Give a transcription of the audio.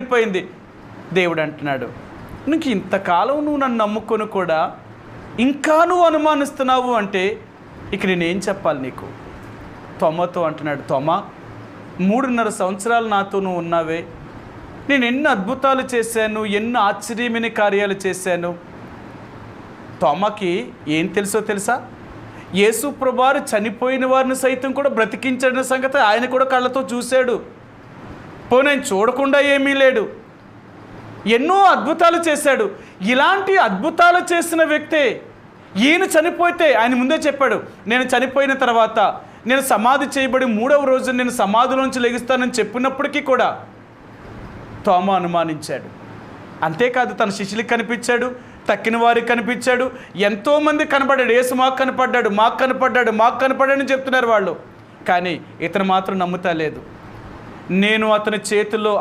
అయిపోయింది. దేవుడు అంటున్నాడు, నీకు ఇంతకాలం నువ్వు నన్ను నమ్ముకొని కూడా ఇంకా నువ్వు అనుమానిస్తున్నావు అంటే ఇక నేనేం చెప్పాలి నీకు? తోమాతో అంటున్నాడు, తోమా 3.5 సంవత్సరాలు నాతో నువ్వు ఉన్నావే, నేను ఎన్ని అద్భుతాలు చేశాను, ఎన్ని ఆశ్చర్యమైన కార్యాలు చేశాను. తోమాకి ఏం తెలుసా? యేసు ప్రభువారు చనిపోయిన వారిని సైతం కూడా బ్రతికించిన సంగతి ఆయన కూడా కళ్ళతో చూశాడు. నేను చూడకుండా ఏమీ లేడు, ఎన్నో అద్భుతాలు చేశాడు. ఇలాంటి అద్భుతాలు చేసిన వ్యక్తే ఈయన చనిపోతే ఆయన ముందే చెప్పాడు, నేను చనిపోయిన తర్వాత నేను సమాధి చేయబడి 3వ రోజు నేను సమాధిలోంచి లెగుస్తానని చెప్పినప్పటికీ కూడా తోమా అనుమానించాడు. అంతేకాదు తన శిష్యులకు కనిపించాడు, తక్కిన వారికి కనిపించాడు, ఎంతోమంది కనపడ్డాడు. యేసు మాకు కనపడ్డాడు అని చెప్తున్నారు వాళ్ళు. కానీ ఇతను మాత్రం నమ్ముతా లేదు. నేను అతని చేతుల్లో